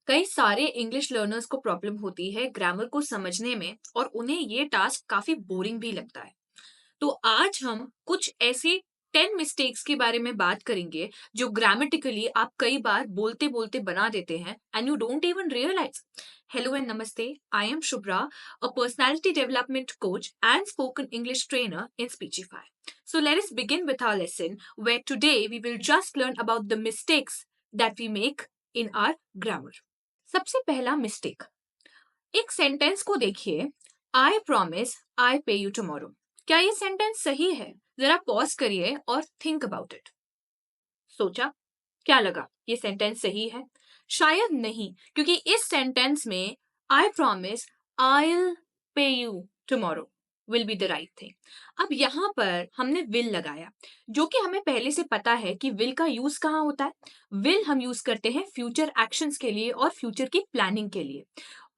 कई सारे English learners को प्रॉब्लम होती है ग्रामर को समझने में और उन्हें ये टास्क काफी बोरिंग भी लगता है। तो आज हम कुछ ऐसी 10 मिस्टेक्स के बारे में बात करेंगे जो ग्रामेटिकली आप कई बार बोलते बोलते बना देते हैं and you don't even realise. Hello and नमस्ते, I am Shubhra, a personality development coach and spoken English trainer in Speechify. So let us begin with our lesson where today we will just learn about the mistakes that we make in our grammar. सबसे पहला mistake, एक sentence को देखिए, आई promise I pay you tomorrow. क्या ये sentence सही है? जरा पॉज करिए और थिंक अबाउट इट। सोचा, क्या लगा ये सेंटेंस सही है? शायद नहीं, क्योंकि इस सेंटेंस में आई promise I pay you tomorrow will be the right thing. अब यहाँ पर हमने विल लगाया, जो कि हमें पहले से पता है कि विल का यूज कहाँ होता है। विल हम यूज करते हैं फ्यूचर एक्शंस के लिए और फ्यूचर की प्लानिंग के लिए।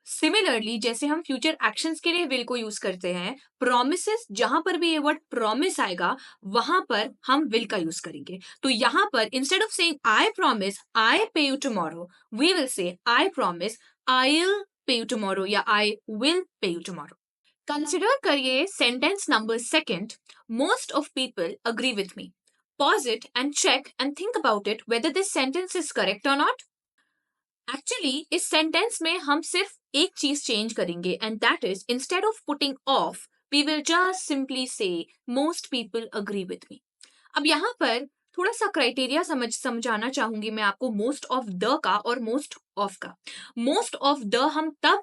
सिमिलरली जैसे हम फ्यूचर एक्शंस के लिए विल को यूज करते हैं, प्रोमिसेस जहां पर भी ये वर्ड प्रॉमिस आएगा वहां पर हम विल का यूज करेंगे। तो यहां पर instead of saying I promise I pay you tomorrow, we will say I promise I will pay you tomorrow या I will pay you tomorrow. Consider करिए sentence number second, most of people agree with me. Pause it and check and think about it whether this sentence is correct or not. Actually इस sentence में हम सिर्फ एक चीज change करेंगे and that is instead of putting of we will just simply say most people agree with me. अब यहाँ पर थोड़ा सा क्राइटेरिया समझाना चाहूंगी मैं आपको मोस्ट ऑफ द का और मोस्ट ऑफ का। मोस्ट ऑफ द हम तब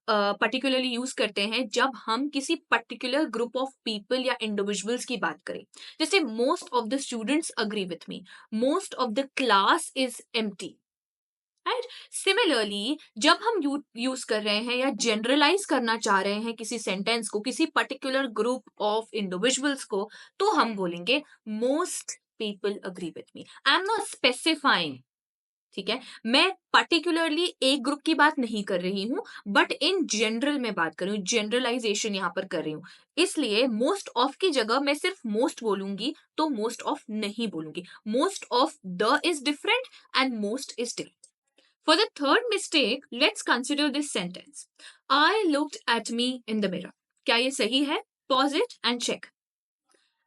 पर्टिकुलरली यूज करते हैं जब हम किसी पर्टिकुलर ग्रुप ऑफ पीपल या इंडिविजुअल्स की बात करें। जैसे most of the students agree with me, most of the class is empty. Right. Similarly जब हम यूज कर रहे हैं या जनरलाइज करना चाह रहे हैं किसी सेंटेंस को, किसी पर्टिकुलर ग्रुप ऑफ इंडिविजुअल्स को, तो हम बोलेंगे most people agree with me. I am not specifying, ठीक है, मैं पर्टिकुलरली एक ग्रुप की बात नहीं कर रही हूं, बट इन जनरल में बात कर रही हूँ, जनरलाइजेशन यहां पर कर रही हूं। इसलिए मोस्ट ऑफ की जगह मैं सिर्फ मोस्ट बोलूंगी, तो मोस्ट ऑफ नहीं बोलूंगी। Most of the is different and most is different. For the third mistake, let's consider this sentence. I looked at me in the mirror. क्या ये सही है? Pause it and check.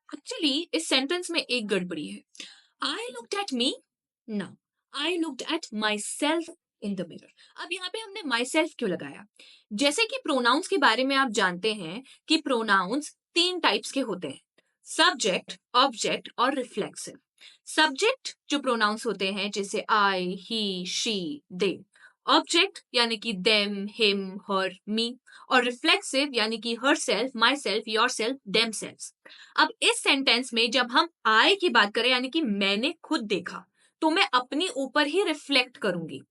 Actually, इस sentence में एक गड़बड़ी है। I looked at me? No. I looked at myself in the mirror. अब यहाँ पे हमने myself क्यों लगाया? जैसे कि pronouns के बारे में आप जानते हैं कि pronouns 3 टाइप्स के होते हैं, सब्जेक्ट, ऑब्जेक्ट और रिफ्लेक्सिव। सब्जेक्ट जो प्रोनाउंस होते हैं जैसे आई, ही, शी, दे। ऑब्जेक्ट यानी कि देम, हिम, हर, मी। और रिफ्लेक्सिव यानी कि her self, my self, your self, them self. अब इस सेंटेंस में जब हम आई की बात करें यानी कि मैंने खुद देखा, तो मैं अपनी ऊपर ही रिफ्लेक्ट करूंगी।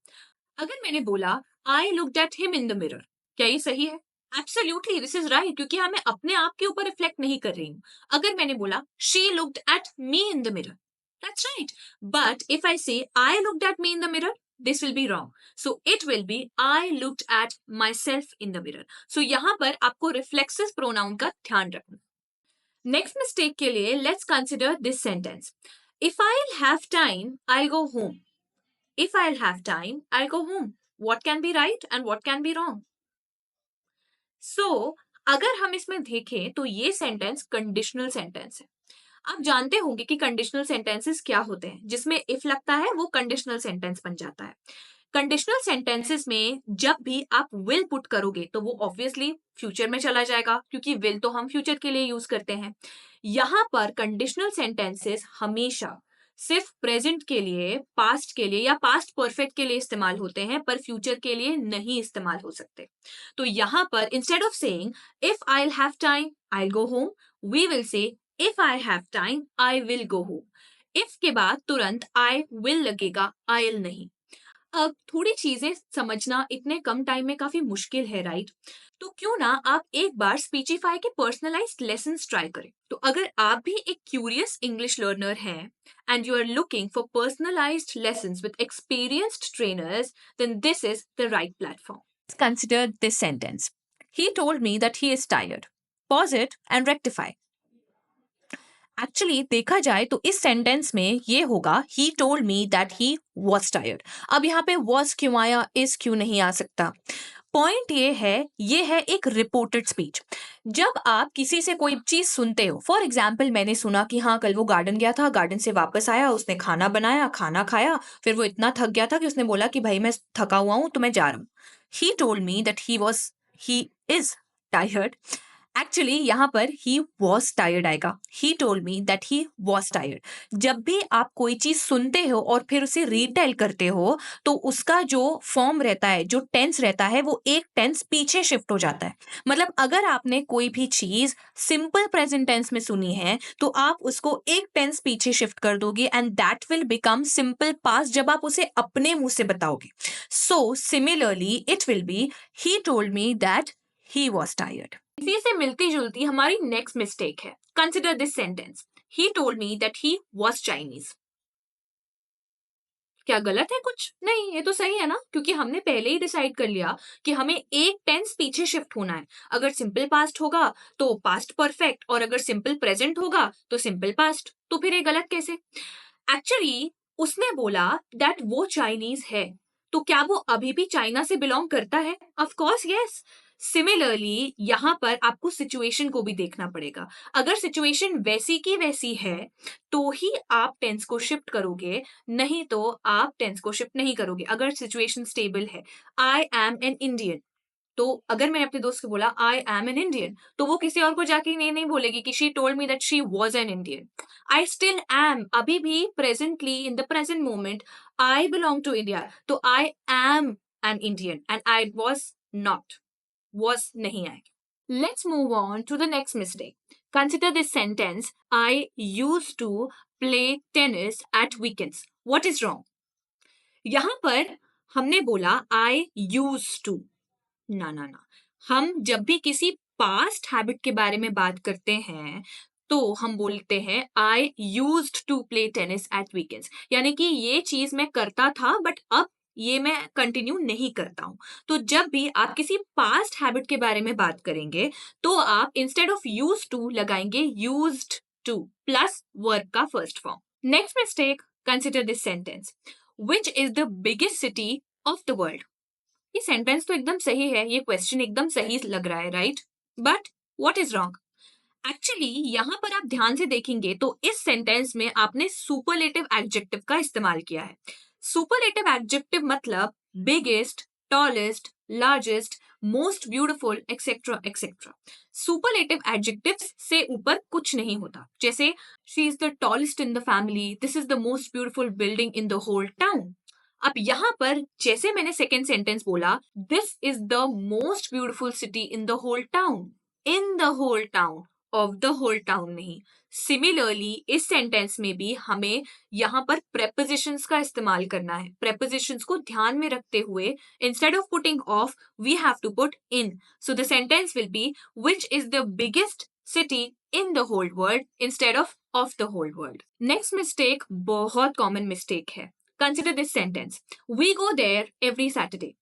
अगर मैंने बोला I looked at him in the mirror, क्या ये सही है? एब्सोल्युटली दिस इज राइट, क्योंकि हाँ मैं अपने आप के ऊपर रिफ्लेक्ट नहीं कर रही हूँ। अगर मैंने बोला she looked at me in the mirror, that's right. But if I say I looked at me in the mirror, this will be wrong. So it will be I looked at myself in the mirror. So यहाँ पर आपको reflexive pronoun का ध्यान रखना। Next mistake के लिए let's consider this sentence. If I'll have time, I'll go home. If I'll have time, I'll go home. What can be right and what can be wrong? So अगर हम इसमें देखें तो ये सेंटेंस कंडीशनल सेंटेंस है। आप जानते होंगे कि कंडीशनल सेंटेंसेस क्या होते हैं, जिसमें इफ लगता है वो कंडीशनल सेंटेंस बन जाता है। कंडीशनल सेंटेंसेस में जब भी आप विल पुट करोगे तो वो ऑब्वियसली फ्यूचर में चला जाएगा, क्योंकि विल तो हम फ्यूचर के लिए यूज करते हैं। यहां पर कंडीशनल सेंटेंसेस हमेशा सिर्फ प्रेजेंट के लिए, पास्ट के लिए या पास्ट परफेक्ट के लिए इस्तेमाल होते हैं, पर फ्यूचर के लिए नहीं इस्तेमाल हो सकते। तो यहां पर instead of saying if I will have time I will go home, we will say if I have time I will go home. If के बाद तुरंत आई विल लगेगा, आई विल नहीं। अब थोड़ी चीजें समझना इतने कम टाइम में काफी मुश्किल है, राइट? तो क्यों ना आप एक बार स्पीचिफाई के पर्सनलाइज्ड लेसन्स ट्राई करें। तो अगर आप भी एक क्यूरियस इंग्लिश लर्नर हैं and you are looking for personalised lessons with experienced trainers, then this is the right platform. Consider this sentence, he told me that he is tired. Pause it and rectify. Actually देखा जाए तो इस sentence में ये होगा he told me that he was tired. अब यहाँ पे वॉज क्यों आया, इज क्यों नहीं आ सकता? पॉइंट ये है एक रिपोर्टेड स्पीच। जब आप किसी से कोई चीज सुनते हो, फॉर एग्जाम्पल मैंने सुना कि हाँ कल वो गार्डन गया था, गार्डन से वापस आया, उसने खाना बनाया, खाना खाया, फिर वो इतना थक गया था कि उसने बोला कि भाई मैं थका हुआ हूं तो मैं जा रहा हूँ। He told me that he is tired. Actually यहाँ पर ही वॉज टायर्ड आएगा। He told me that he was tired. जब भी आप कोई चीज सुनते हो और फिर उसे रीटेल करते हो तो उसका जो फॉर्म रहता है, जो टेंस रहता है, वो एक टेंस पीछे शिफ्ट हो जाता है। मतलब अगर आपने कोई भी चीज सिंपल प्रेजेंट टेंस में सुनी है तो आप उसको एक टेंस पीछे शिफ्ट कर दोगे and that will become simple past जब आप उसे अपने मुंह से बताओगे। So similarly it will be he told me that he was tired. इसी से मिलती जुलती हमारी नेक्स्ट मिस्टेक है। Consider this sentence, he told me that he was Chinese. क्या गलत है कुछ? नहीं, ये तो सही है ना, क्योंकि हमने पहले ही डिसाइड कर लिया कि हमें एक टेंस पीछे शिफ्ट होना है। अगर सिंपल पास्ट होगा तो पास्ट परफेक्ट, और अगर सिंपल प्रेजेंट होगा तो सिंपल पास्ट। तो फिर ये गलत कैसे? एक्चुअली उसने बोला दैट वो चाइनीज है, तो क्या वो अभी भी चाइना से बिलोंग करता है? Of course yes. सिमिलरली यहाँ पर आपको सिचुएशन को भी देखना पड़ेगा। अगर सिचुएशन वैसी की वैसी है तो ही आप टेंस को शिफ्ट करोगे, नहीं तो आप टेंस को शिफ्ट नहीं करोगे। अगर सिचुएशन स्टेबल है, आई एम एन इंडियन, तो अगर मैंने अपने दोस्त को बोला आई एम एन इंडियन, तो वो किसी और को जाके नहीं बोलेगी कि she told me that she was an Indian. I still am, अभी भी presently in the present moment I belong to India, तो I am an Indian and I was not. was नहीं आएगा। Let's move on to the next mistake. Consider this sentence, I used to play tennis at weekends. What is wrong? यहाँ पर हमने बोला I used to, ना, हम जब भी किसी पास्ट हैबिट के बारे में बात करते हैं तो हम बोलते हैं I used to play tennis at weekends, यानी कि ये चीज मैं करता था बट अब ये मैं कंटिन्यू नहीं करता हूं। तो जब भी आप किसी पास्ट हैबिट के बारे में बात करेंगे तो आप इंस्टेड ऑफ यूज टू लगाएंगे यूज्ड टू प्लस वर्ब का first form. Next mistake, consider this sentence, which is the biggest city of the world. ये सेंटेंस तो एकदम सही है, ये क्वेश्चन एकदम सही लग रहा है, right? But what is wrong? Actually यहां पर आप ध्यान से देखेंगे तो इस सेंटेंस में आपने सुपरलेटिव एडजेक्टिव का इस्तेमाल किया है। सुपरलेटिव एडजेक्टिव मतलब biggest, tallest, largest, most beautiful, etcetera etcetera. Superlative adjective से ऊपर कुछ नहीं होता। जैसे she is the tallest in the family, this is the most beautiful building in the whole town. अब यहां पर जैसे मैंने सेकेंड सेंटेंस बोला, this is the most beautiful city in the whole town, in the whole town, of the whole town नहीं। Similarly इस sentence में भी हमें यहाँ पर प्रेपोजिशंस का इस्तेमाल करना है। प्रेपोजिशंस को ध्यान में रखते हुए instead of putting of we have to put in. So the sentence will be which is the biggest city in the whole world instead of the whole world. Next mistake बहुत common mistake है। Consider this sentence, we go there every Saturday.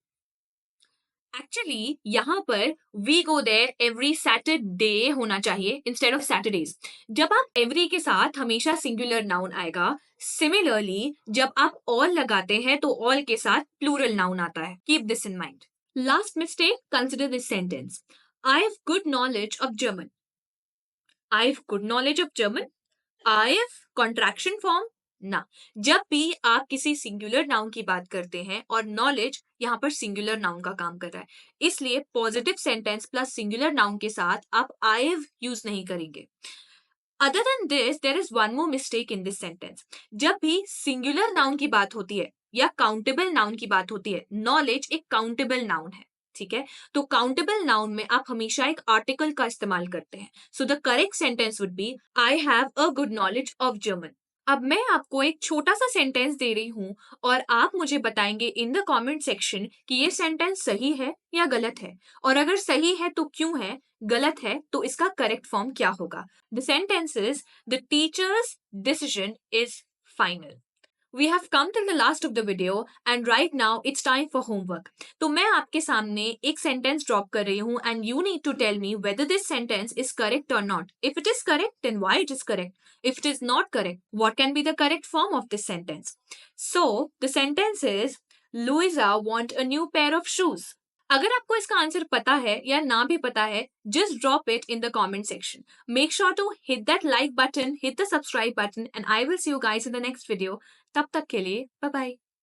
Actually यहाँ पर we go there every Saturday होना चाहिए instead of Saturdays. जब आप every के साथ हमेशा सिंगुलर नाउन आएगा। सिमिलरली जब आप ऑल लगाते हैं तो ऑल के साथ प्लूरल नाउन आता है। Keep this in mind. Last mistake, consider this sentence, I have good knowledge of German. I have good knowledge of German, I have contraction form ना। जब भी आप किसी सिंगुलर नाउन की बात करते हैं और नॉलेज यहाँ पर सिंगुलर नाउन का काम कर रहा है, इसलिए positive sentence plus singular noun के साथ आप आई हैव यूज नहीं करेंगे। Other than this there is one more mistake in this sentence. जब भी सिंगुलर नाउन की बात होती है या काउंटेबल नाउन की बात होती है, नॉलेज एक काउंटेबल नाउन है, ठीक है? तो काउंटेबल नाउन में आप हमेशा एक आर्टिकल का इस्तेमाल करते हैं। So the correct sentence would be I have a good knowledge of German. अब मैं आपको एक छोटा सा सेंटेंस दे रही हूं और आप मुझे बताएंगे इन द कमेंट सेक्शन कि ये सेंटेंस सही है या गलत है, और अगर सही है तो क्यों है, गलत है तो इसका करेक्ट फॉर्म क्या होगा। The sentence is the teachers decision is final. We have come till the last of the video and right now it's time for homework. तो मैं आपके सामने एक सेंटेंस ड्रॉप कर रही हूँ and you need to tell me whether this sentence is correct or not. If it is correct then why it is correct. If it is not correct what can be the correct form of this sentence. So the sentence is Luisa want a new pair of shoes. अगर आपको इसका answer पता है या ना भी पता है, just drop it in the comment section. Make sure to hit that like button, hit the subscribe button, and I will see you guys in the next video. तब तक के लिए bye bye.